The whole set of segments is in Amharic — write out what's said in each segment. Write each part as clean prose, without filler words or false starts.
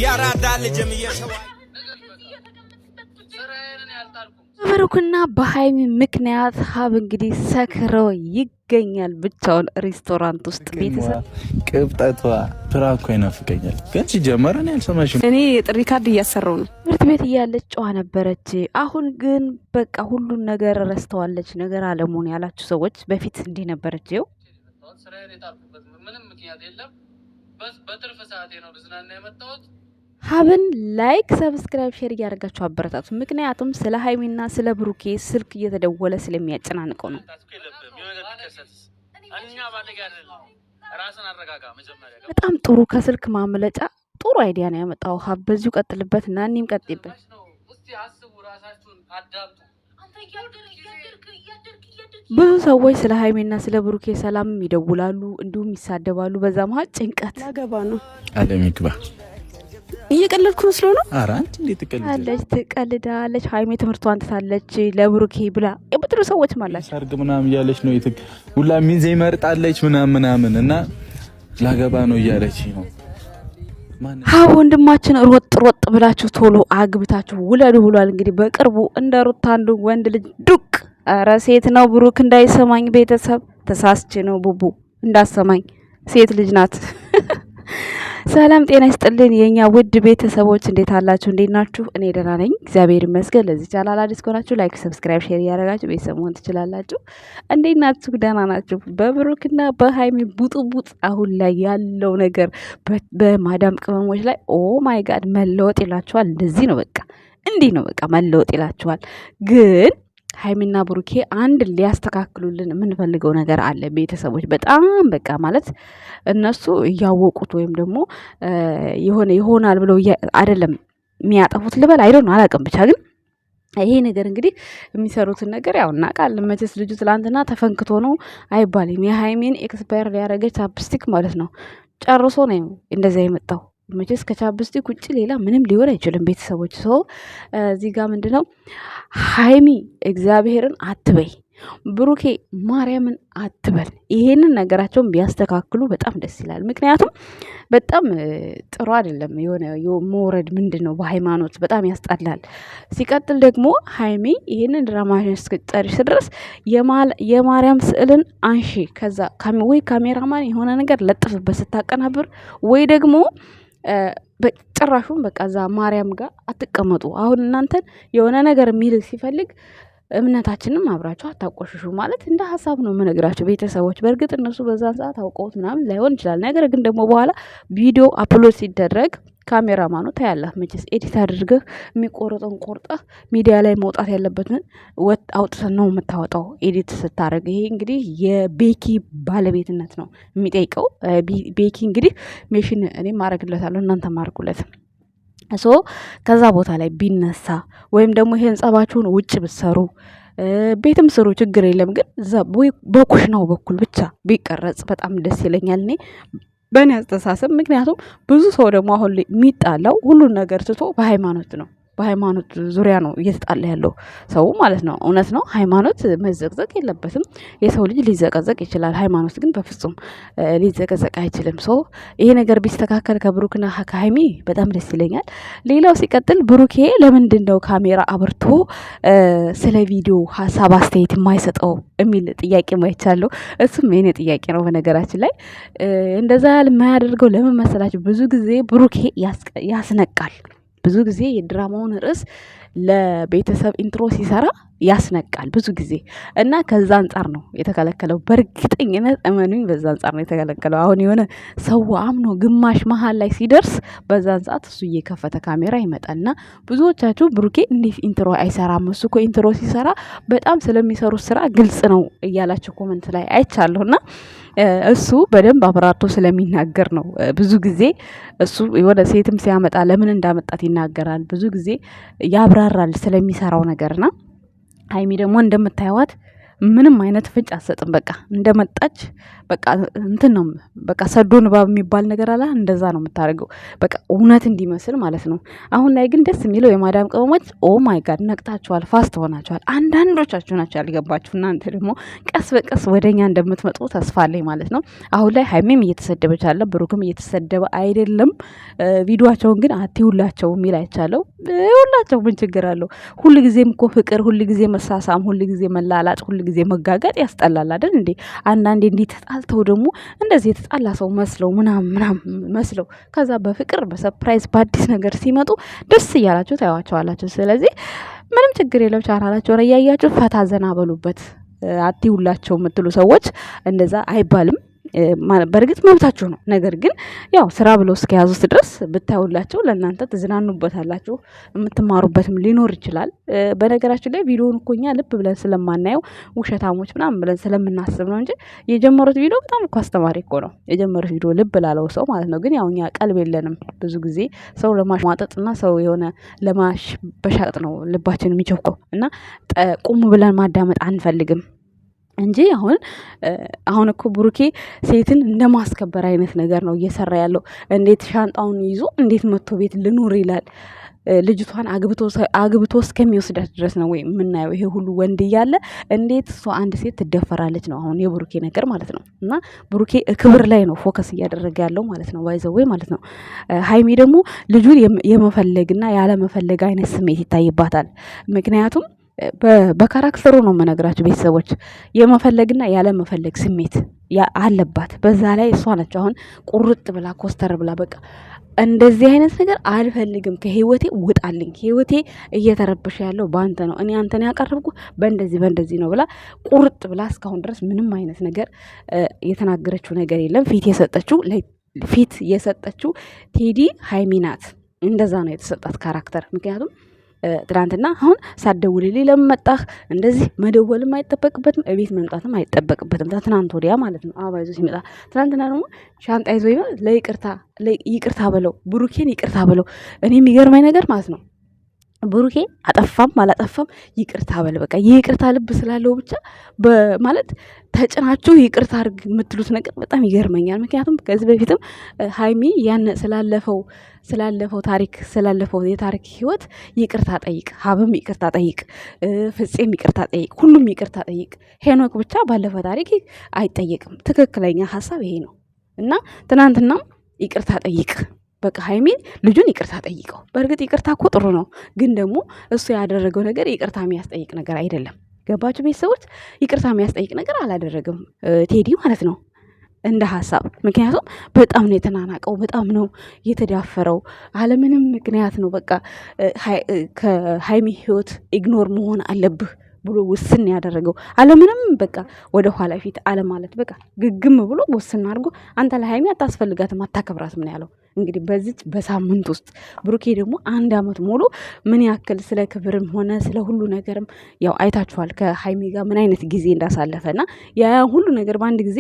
ያራዳ ልጅም እየሰዋ በብሩክና በሃይሚ ምክንያት ሀብ እንግዲህ ሰክሮ ይገኛል ብቻውን ሬስቶራንት ውስጥ። ቤተሰብ ቅብጠቷ ፕራንኮ ይናፍቀኛል። ግን ሲጀመር እኔ አልሰማሽም። እኔ የጥሪ ካርድ እያሰራው ነው። ትምህርት ቤት እያለች ጨዋ ነበረች። አሁን ግን በቃ ሁሉን ነገር ረስተዋለች። ነገር አለሙን ያላችሁ ሰዎች በፊት እንዲህ ነበረች። ይኸው ምንም ምክንያት የለም። በትርፍ ሰዓቴ ነው ልዝናና የመጣሁት። ሀብን ላይክ ሰብስክራይብ ሼር እያደረጋችሁ አበረታቱ። ምክንያቱም ስለ ሃይሚና ስለ ብሩኬ ስልክ እየተደወለ ስለሚያጨናንቀው ነው። በጣም ጥሩ ከስልክ ማምለጫ ጥሩ አይዲያ ነው ያመጣው ሀብ። በዚሁ ቀጥልበት እና እኔም ቀጥይበት። ብዙ ሰዎች ስለ ሃይሚና ስለ ብሩኬ ሰላም ይደውላሉ፣ እንዲሁም ይሳደባሉ። በዛ መሀል ጭንቀት ላገባ ነው አለም ይግባ። እየቀለድኩ መስሎ ነው። ኧረ አንቺ እንዴት ትቀልዳለች? ሃይሜ ትምህርቷን ትታለች ለብሩኬ ብላ የምትሉ ሰዎች ማለት ሰርግ ምናምን እያለች ነው ሁላ ሚዜ መርጣለች ምናምን እና ላገባ ነው እያለች ነው። ሀብ ወንድማችን ሮጥ ብላችሁ ቶሎ አግብታችሁ ውለዱ ብሏል። እንግዲህ በቅርቡ እንደ ሩታ አንዱ ወንድ ልጅ ዱቅ። ኧረ ሴት ነው ብሩክ እንዳይሰማኝ ቤተሰብ ተሳስቼ ነው ቡቡ እንዳሰማኝ ሴት ልጅ ናት። ሰላም ጤና ይስጥልን የኛ ውድ ቤተሰቦች እንዴት አላችሁ? እንዴት ናችሁ? እኔ ደህና ነኝ እግዚአብሔር ይመስገን። ለዚህ ቻናል አዲስ ከሆናችሁ ላይክ ሰብስክራይብ ሼር እያደረጋችሁ ቤተሰብ መሆን ትችላላችሁ። እንዴት ናችሁ? ደህና ናችሁ? በብሩክና በሃይሚ ቡጥቡጥ አሁን ላይ ያለው ነገር በማዳም ቅመሞች ላይ ኦ ማይ ጋድ መለወጥ ይላችኋል። እንደዚህ ነው በቃ እንዲህ ነው በቃ መለወጥ ይላችኋል። ግን ሃይሚና ብሩኬ አንድ ሊያስተካክሉልን የምንፈልገው ነገር አለ ቤተሰቦች። በጣም በቃ ማለት እነሱ እያወቁት ወይም ደግሞ የሆነ ይሆናል ብለው አይደለም የሚያጠፉት ልበል አይደለም አላውቅም። ብቻ ግን ይሄ ነገር እንግዲህ የሚሰሩትን ነገር ያው እናውቃለን። መቼስ ልጁ ትላንትና ተፈንክቶ ነው አይባልም። የሃይሚን ኤክስፓየር ሊያደርገች ቻፕስቲክ ማለት ነው ጨርሶ ነው እንደዚያ የመጣው። መቼስ ከቻፕስቲክ ውጭ ሌላ ምንም ሊሆን አይችልም ቤተሰቦች። ሰው እዚህ ጋር ምንድነው ሃይሚ እግዚአብሔርን አትበይ፣ ብሩኬ ማርያምን አትበል። ይሄንን ነገራቸውን ቢያስተካክሉ በጣም ደስ ይላል። ምክንያቱም በጣም ጥሩ አይደለም የሆነ መውረድ ምንድን ነው በሃይማኖት በጣም ያስጠላል። ሲቀጥል ደግሞ ሃይሚ ይሄንን ድራማሽን እስክጨርሽ ድረስ የማርያም ስዕልን አንሺ፣ ከዛ ወይ ካሜራማን የሆነ ነገር ለጥፍበት ስታቀናብር፣ ወይ ደግሞ ጭራሹን በቃ እዛ ማርያም ጋር አትቀመጡ። አሁን እናንተን የሆነ ነገር የሚል ሲፈልግ እምነታችንም አብራችሁ አታቆሽሹ ማለት እንደ ሀሳብ ነው የምነግራቸው ቤተሰቦች። በእርግጥ እነሱ በዛን ሰዓት አውቀውት ምናምን ላይሆን ይችላል። ነገር ግን ደግሞ በኋላ ቪዲዮ አፕሎድ ሲደረግ ካሜራማኑ ታያለህ። መቼስ ኤዲት አድርገህ የሚቆረጠውን ቆርጠህ ሚዲያ ላይ መውጣት ያለበትን አውጥተን ነው የምታወጣው ኤዲት ስታደርግ። ይሄ እንግዲህ የቤኪ ባለቤትነት ነው የሚጠይቀው። ቤኪ እንግዲህ ሜሽን እኔ ማድረግለታለሁ እናንተ ማድርጉለት። ሶ ከዛ ቦታ ላይ ቢነሳ ወይም ደግሞ ይሄን ጸባችሁን ውጭ ብትሰሩ ቤትም ስሩ ችግር የለም። ግን በኩሽናው በኩል ብቻ ቢቀረጽ በጣም ደስ ይለኛል እኔ በእኔ አስተሳሰብ። ምክንያቱም ብዙ ሰው ደግሞ አሁን የሚጣላው ሁሉን ነገር ትቶ በሃይማኖት ነው። በሃይማኖት ዙሪያ ነው እየተጣላ ያለው ሰው ማለት ነው። እውነት ነው፣ ሃይማኖት መዘቅዘቅ የለበትም። የሰው ልጅ ሊዘቀዘቅ ይችላል፣ ሃይማኖት ግን በፍጹም ሊዘቀዘቅ አይችልም። ሶ ይሄ ነገር ቢስተካከል ከብሩክና ከሃይሚ በጣም ደስ ይለኛል። ሌላው ሲቀጥል ብሩኬ ለምንድን ነው ካሜራ አብርቶ ስለ ቪዲዮ ሀሳብ አስተያየት የማይሰጠው የሚል ጥያቄ ማይቻለሁ። እሱም የኔ ጥያቄ ነው። በነገራችን ላይ እንደዛ የማያደርገው ለምን መሰላችሁ? ብዙ ጊዜ ብሩኬ ያስነቃል። ብዙ ጊዜ የድራማውን ርዕስ ለቤተሰብ ኢንትሮ ሲሰራ ያስነቃል ብዙ ጊዜ እና ከዛ አንጻር ነው የተከለከለው። በእርግጠኝነት እመኑኝ በዛ አንጻር ነው የተከለከለው። አሁን የሆነ ሰው አምኖ ግማሽ መሀል ላይ ሲደርስ በዛን ሰዓት እሱ እየከፈተ ካሜራ ይመጣልና ብዙዎቻችሁ ብሩኬ እንዴት ኢንትሮ አይሰራም? እሱ እኮ ኢንትሮ ሲሰራ በጣም ስለሚሰሩት ስራ ግልጽ ነው እያላችሁ ኮመንት ላይ አይቻለሁና እሱ በደንብ አብራርቶ ስለሚናገር ነው። ብዙ ጊዜ እሱ የሆነ ሴትም ሲያመጣ ለምን እንዳመጣት ይናገራል። ብዙ ጊዜ ያብራራል ስለሚሰራው ነገርና ሃይሚ ደግሞ እንደምታዩዋት ምንም አይነት ፍንጭ አትሰጥም። በቃ እንደመጣች በቃ እንትን ነው በቃ ሰዶ ንባብ የሚባል ነገር አለ። እንደዛ ነው የምታደርገው በቃ እውነት እንዲመስል ማለት ነው። አሁን ላይ ግን ደስ የሚለው የማዳም ቅመሞች ኦ ማይ ጋድ ነቅታችኋል፣ ፋስት ሆናችኋል። አንዳንዶቻችሁ ናቸው ያልገባችሁ። እናንተ ደግሞ ቀስ በቀስ ወደኛ እንደምትመጡ ተስፋ አለኝ ማለት ነው። አሁን ላይ ሀይሜም እየተሰደበች አለ፣ ብሩክም እየተሰደበ አይደለም። ቪዲዮቸውን ግን አትይውላቸው የሚል አይቻለው። ሁላቸው ምን ችግር አለው? ሁሉ ጊዜም እኮ ፍቅር፣ ሁሉ ጊዜ መሳሳም፣ ሁሉ ጊዜ መላላጥ፣ ሁሉ ጊዜ መጋጋጥ ያስጠላል አይደል እንዴ? አንዳንዴ እንዲህ ተጣልተው ደግሞ እንደዚህ የተጣላ ሰው መስለው ምናምን መስለው ከዛ በፍቅር በሰርፕራይዝ በአዲስ ነገር ሲመጡ ደስ እያላችሁ ታያዋቸዋላችሁ። ስለዚህ ምንም ችግር የለው። ቻናላቸውን እያያችሁ ፈታ ዘና በሉበት። አትይውላቸው የምትሉ ሰዎች እንደዛ አይባልም። በእርግጥ መብታችሁ ነው። ነገር ግን ያው ስራ ብለው እስከያዙት ድረስ ብታዩላቸው ለእናንተ ትዝናኑበታላችሁ፣ የምትማሩበትም ሊኖር ይችላል። በነገራችን ላይ ቪዲዮውን እኮ እኛ ልብ ብለን ስለማናየው ውሸታሞች ምናምን ብለን ስለምናስብ ነው እንጂ የጀመሩት ቪዲዮ በጣም እኮ አስተማሪ እኮ ነው። የጀመሩት ቪዲዮ ልብ ላለው ሰው ማለት ነው። ግን ያው እኛ ቀልብ የለንም። ብዙ ጊዜ ሰው ለማሽሟጠጥና ሰው የሆነ ለማበሻጥ ነው ልባችን የሚቸኩው እና ቁም ብለን ማዳመጥ አንፈልግም እንጂ አሁን እኮ ብሩኬ ሴትን እንደማስከበር አይነት ነገር ነው እየሰራ ያለው። እንዴት ሻንጣውን ይዞ እንዴት መጥቶ ቤት ልኑር ይላል። ልጅቷን አግብቶ እስከሚወስዳት ድረስ ነው ወይ የምናየው? ይሄ ሁሉ ወንድ እያለ እንዴት እሷ አንድ ሴት ትደፈራለች ነው አሁን የብሩኬ ነገር ማለት ነው። እና ብሩኬ ክብር ላይ ነው ፎከስ እያደረገ ያለው ማለት ነው። ባይዘወይ ማለት ነው። ሀይሚ ደግሞ ልጁን የመፈለግና ያለመፈለግ አይነት ስሜት ይታይባታል። ምክንያቱም በካራክተሩ ነው የምነግራችሁ ቤተሰቦች፣ የመፈለግና ያለመፈለግ ስሜት አለባት። በዛ ላይ እሷ ነች አሁን ቁርጥ ብላ ኮስተር ብላ በቃ እንደዚህ አይነት ነገር አልፈልግም፣ ከህይወቴ ውጣልኝ፣ ህይወቴ እየተረበሸ ያለው በአንተ ነው፣ እኔ አንተን ያቀረብኩ በእንደዚህ ነው ብላ ቁርጥ ብላ እስካሁን ድረስ ምንም አይነት ነገር የተናገረችው ነገር የለም። ፊት የሰጠችው ቴዲ ሀይሚ ናት። እንደዛ ነው የተሰጣት ካራክተር። ምክንያቱም ትናንትና አሁን ሳትደውልልኝ ለምን መጣህ? እንደዚህ መደወልም አይጠበቅበትም፣ እቤት መምጣትም አይጠበቅበትም። ትናንት ወዲያ ማለት ነው አበባ ይዞ ሲመጣ፣ ትናንትና ደግሞ ሻንጣ ይዞ ይቅርታ በለው ብሩኬን ይቅርታ በለው። እኔ የሚገርመኝ ነገር ማለት ነው ብሩኬ አጠፋም አላጠፋም ይቅርታ በል በቃ የይቅርታ ልብ ስላለው ብቻ ማለት ተጭናችሁ ይቅርታ አድርግ የምትሉት ነገር በጣም ይገርመኛል። ምክንያቱም ከዚህ በፊትም ሀይሚ ያን ስላለፈው ታሪክ ስላለፈው የታሪክ ህይወት ይቅርታ ጠይቅ፣ ሀብም ይቅርታ ጠይቅ፣ ፍፄም ይቅርታ ጠይቅ፣ ሁሉም ይቅርታ ጠይቅ። ሄኖክ ብቻ ባለፈ ታሪክ አይጠየቅም። ትክክለኛ ሀሳብ ይሄ ነው እና ትናንትናም ይቅርታ ጠይቅ በቃ ሀይሚን ልጁን ይቅርታ ጠይቀው። በእርግጥ ይቅርታ እኮ ጥሩ ነው፣ ግን ደግሞ እሱ ያደረገው ነገር ይቅርታ የሚያስጠይቅ ነገር አይደለም። ገባችሁ ቤተሰቦች? ይቅርታ የሚያስጠይቅ ነገር አላደረግም ቴዲ ማለት ነው እንደ ሀሳብ። ምክንያቱም በጣም ነው የተናናቀው፣ በጣም ነው የተዳፈረው፣ አለምንም ምክንያት ነው በቃ ከሀይሚ ህይወት ኢግኖር መሆን አለብህ ብሎ ውስን ያደረገው አለምንም በቃ ወደ ኋላ ፊት አለ ማለት በቃ ግግም ብሎ ውስን አድርጎ አንተ ለሀይሚ አታስፈልጋትም አታከብራትም ነው ያለው። እንግዲህ በዚች በሳምንት ውስጥ ብሩኬ ደግሞ 1 ዓመት ሙሉ ምን ያክል ስለ ክብርም ሆነ ስለ ሁሉ ነገርም ያው አይታችኋል ከሀይሚ ጋር ምን አይነት ጊዜ እንዳሳለፈና ያ ሁሉ ነገር በአንድ ጊዜ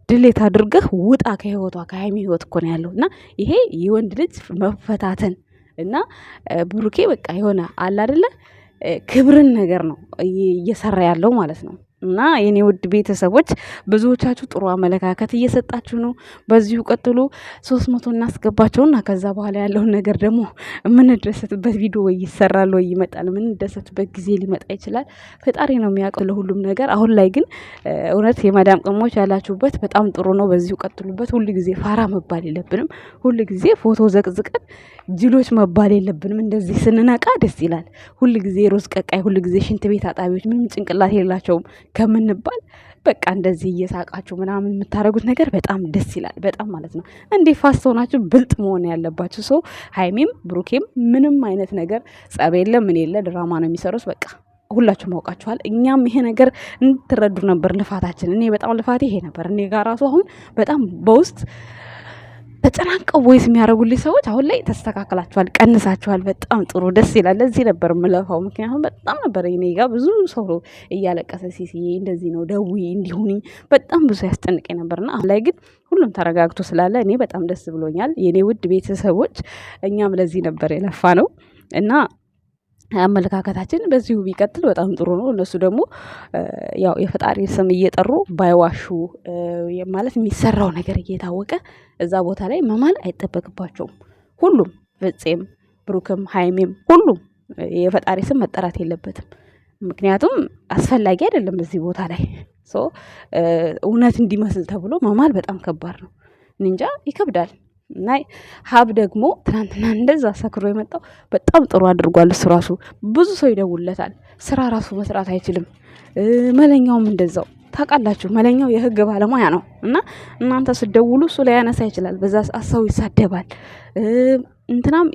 ድሌት አድርገህ ውጣ ከህይወቷ ከሀይሚ ህይወት እኮ ነው ያለው። እና ይሄ የወንድ ልጅ መፈታተን እና ብሩኬ በቃ የሆነ አለ አይደለ ክብርን ነገር ነው እየሰራ ያለው ማለት ነው። እና የኔ ውድ ቤተሰቦች ብዙዎቻችሁ ጥሩ አመለካከት እየሰጣችሁ ነው። በዚሁ ቀጥሉ። 300 እናስገባቸውና ከዛ በኋላ ያለውን ነገር ደግሞ የምንደሰትበት ቪዲዮ ወይ ይሰራል ወይ ይመጣል። የምንደሰትበት ጊዜ ሊመጣ ይችላል። ፈጣሪ ነው የሚያውቀው ለሁሉም ነገር። አሁን ላይ ግን እውነት የማዳም ቅሞች ያላችሁበት በጣም ጥሩ ነው። በዚሁ ቀጥሉበት። ሁሉ ጊዜ ፋራ መባል የለብንም። ሁሉ ጊዜ ፎቶ ዘቅዝቀን ጅሎች መባል የለብንም። እንደዚህ ስንነቃ ደስ ይላል። ሁሉ ጊዜ ሮዝ ቀቃይ፣ ሁሉ ጊዜ ሽንት ቤት አጣቢዎች፣ ምንም ጭንቅላት የላቸውም ከምንባል በቃ እንደዚህ እየሳቃችሁ ምናምን የምታደርጉት ነገር በጣም ደስ ይላል። በጣም ማለት ነው። እንዴ ፋስት ሆናችሁ ብልጥ መሆን ያለባችሁ ሰው ሀይሚም ብሩኬም ምንም አይነት ነገር ጸብ የለ ምን የለ ድራማ ነው የሚሰሩት። በቃ ሁላችሁም አውቃችኋል። እኛም ይሄ ነገር እንትረዱ ነበር ልፋታችን። እኔ በጣም ልፋቴ ይሄ ነበር። እኔ ጋር ራሱ አሁን በጣም በውስጥ ተጨናንቀው ቮይስ የሚያደርጉልኝ ሰዎች አሁን ላይ ተስተካክላችኋል፣ ቀንሳችኋል። በጣም ጥሩ ደስ ይላል። ለዚህ ነበር የምለፋው። ምክንያቱም በጣም ነበር እኔ ጋር ብዙ ሰው እያለቀሰ ሲሲዬ እንደዚህ ነው ደዊ እንዲሁኒ በጣም ብዙ ያስጨንቀኝ ነበርና አሁን ላይ ግን ሁሉም ተረጋግቶ ስላለ እኔ በጣም ደስ ብሎኛል። የኔ ውድ ቤተሰቦች እኛም ለዚህ ነበር የለፋ ነው እና አመለካከታችን በዚሁ ቢቀጥል በጣም ጥሩ ነው። እነሱ ደግሞ ያው የፈጣሪ ስም እየጠሩ ባይዋሹ ማለት የሚሰራው ነገር እየታወቀ እዛ ቦታ ላይ መማል አይጠበቅባቸውም። ሁሉም ፍፄም፣ ብሩክም፣ ሀይሜም ሁሉም የፈጣሪ ስም መጠራት የለበትም። ምክንያቱም አስፈላጊ አይደለም በዚህ ቦታ ላይ እውነት እንዲመስል ተብሎ መማል በጣም ከባድ ነው። እንጃ ይከብዳል። እና ሀብ ደግሞ ትናንትና እንደዛ ሰክሮ የመጣው በጣም ጥሩ አድርጓል። እሱ ራሱ ብዙ ሰው ይደውለታል፣ ስራ ራሱ መስራት አይችልም። መለኛውም እንደዛው ታውቃላችሁ፣ መለኛው የህግ ባለሙያ ነው እና እናንተ ስትደውሉ እሱ ላይ ያነሳ ይችላል። በዛ ሰዓት ሰው ይሳደባል። እንትናም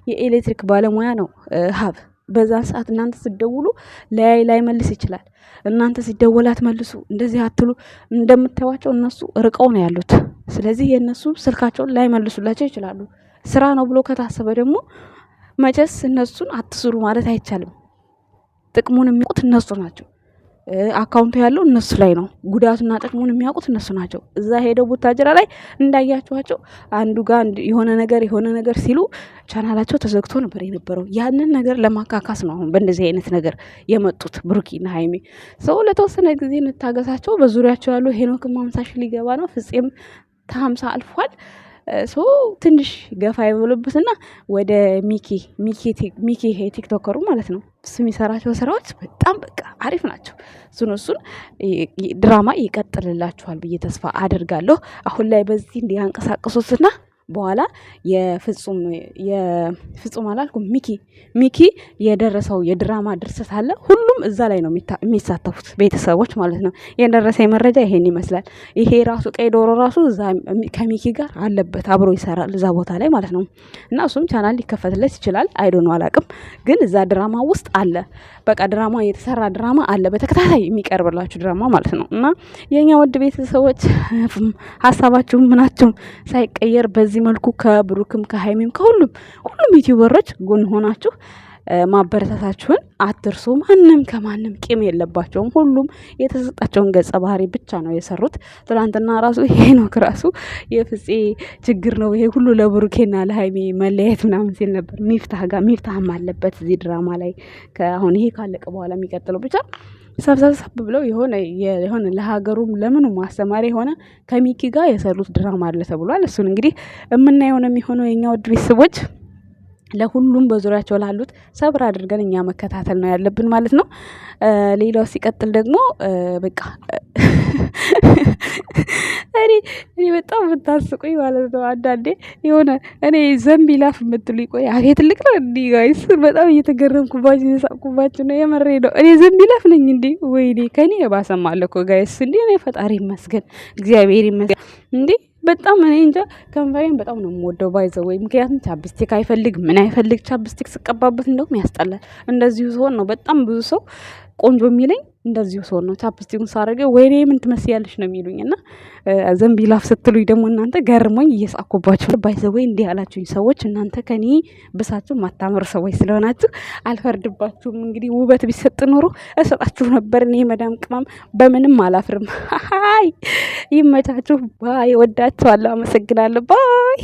የኤሌክትሪክ ባለሙያ ነው ሀብ። በዛን ሰዓት እናንተ ስትደውሉ ላይ መልስ ይችላል። እናንተ ሲደወላት መልሱ እንደዚህ አትሉ። እንደምታዩዋቸው እነሱ ርቀው ነው ያሉት። ስለዚህ የእነሱ ስልካቸውን ላይ መልሱላቸው ይችላሉ። ስራ ነው ብሎ ከታሰበ ደግሞ መቼስ እነሱን አትስሩ ማለት አይቻልም። ጥቅሙን የሚያውቁት እነሱ ናቸው። አካውንቱ ያለው እነሱ ላይ ነው። ጉዳቱና ጥቅሙን የሚያውቁት እነሱ ናቸው። እዛ ሄደው ቡታጅራ ላይ እንዳያችኋቸው አንዱ ጋር የሆነ ነገር ሲሉ ቻናላቸው ተዘግቶ ነበር የነበረው። ያንን ነገር ለማካካስ ነው አሁን በእንደዚህ አይነት ነገር የመጡት ብሩኪና ሀይሜ። ሰው ለተወሰነ ጊዜ እንታገሳቸው። በዙሪያቸው ያሉ ሄኖክም 50 ሺህ ሊገባ ነው፣ ፍፄም 50 አልፏል። ትንሽ ገፋ ይበሉበትና ወደ ሚኪ ቲክቶከሩ ማለት ነው እሱ የሚሰራቸው ስራዎች በጣም በቃ አሪፍ ናቸው። እሱን ድራማ ይቀጥልላችኋል ብዬ ተስፋ አደርጋለሁ። አሁን ላይ በዚህ እንዲያንቀሳቀሱትና በኋላ የፍጹም አላልኩም ሚኪ የደረሰው የድራማ ድርሰት አለ። ሁሉም እዛ ላይ ነው የሚሳተፉት ቤተሰቦች ማለት ነው። የደረሰ መረጃ ይሄን ይመስላል። ይሄ ራሱ ቀይ ዶሮ ራሱ እዛ ከሚኪ ጋር አለበት፣ አብሮ ይሰራል እዛ ቦታ ላይ ማለት ነው። እና እሱም ቻናል ሊከፈትለት ይችላል። አይዶን አላቅም፣ ግን እዛ ድራማ ውስጥ አለ። በቃ ድራማ የተሰራ ድራማ አለ፣ በተከታታይ የሚቀርብላችሁ ድራማ ማለት ነው። እና የኛ ውድ ቤተሰቦች ሀሳባችሁም ምናችሁም ሳይቀየር በዚህ መልኩ ከብሩክም ከሀይሜም ከሁሉም ዩቲዩበሮች ጎን ሆናችሁ ማበረታታችሁን አትርሱ። ማንም ከማንም ቂም የለባቸውም። ሁሉም የተሰጣቸውን ገጸ ባህሪ ብቻ ነው የሰሩት። ትናንትና ራሱ ሄኖክ ራሱ የፍፄ ችግር ነው ይሄ ሁሉ ለብሩኬና ለሀይሜ መለያየት ምናምን ሲል ነበር። ሚፍታህም አለበት እዚህ ድራማ ላይ። አሁን ይሄ ካለቀ በኋላ የሚቀጥለው ብቻ ሰብሰብ ብለው የሆነ ለሀገሩም ለምኑ ማስተማሪ የሆነ ከሚኪ ጋር የሰሩት ድራማ አለ ተብሏል። እሱን እንግዲህ የምናየው ነው የሚሆነው። የኛ ውድ ቤተሰቦች ለሁሉም በዙሪያቸው ላሉት ሰብር አድርገን እኛ መከታተል ነው ያለብን ማለት ነው። ሌላው ሲቀጥል ደግሞ በቃ እኔ በጣም የምታስቁኝ ማለት ነው። አንዳንዴ የሆነ እኔ ዘንቢላፍ የምትሉኝ ቆይ አፌ ትልቅ ነው እንዲህ ጋይስ፣ በጣም እየተገረምኩባችሁ እየሳቅኩባችሁ ነው። የመሬ ነው። እኔ ዘንቢላፍ ነኝ እንዴ? ወይኔ ከኔ የባሰም አለ እኮ ጋይስ። እንዴ እኔ ፈጣሪ ይመስገን እግዚአብሔር ይመስገን እንዴ በጣም እኔ እንጃ ከንፈሬን በጣም ነው የምወደው ባይዘው ወይ ምክንያቱም ቻፕስቲክ አይፈልግ ምን አይፈልግ ቻፕስቲክ ስቀባበት እንደውም ያስጠላል። እንደዚሁ ሲሆን ነው በጣም ብዙ ሰው ቆንጆ የሚለኝ እንደዚሁ ሰው ነው። ቻፕስቲኩን ሳረገው ወይኔ ምን ትመስያለሽ ነው የሚሉኝ። እና ዘንቢላፍ ስትሉኝ ደግሞ እናንተ ገርሞኝ እየሳኩባችሁ ባይዘው ወይ እንዲህ ያላችሁኝ ሰዎች እናንተ ከኔ ብሳችሁ ማታመሩ ሰዎች ስለሆናችሁ አልፈርድባችሁም። እንግዲህ ውበት ቢሰጥ ኖሮ እሰጣችሁ ነበር። እኔ መዳም ቅመም በምንም አላፍርም። ይመቻችሁ። ባይ ወዳችኋለሁ። አመሰግናለሁ። ባይ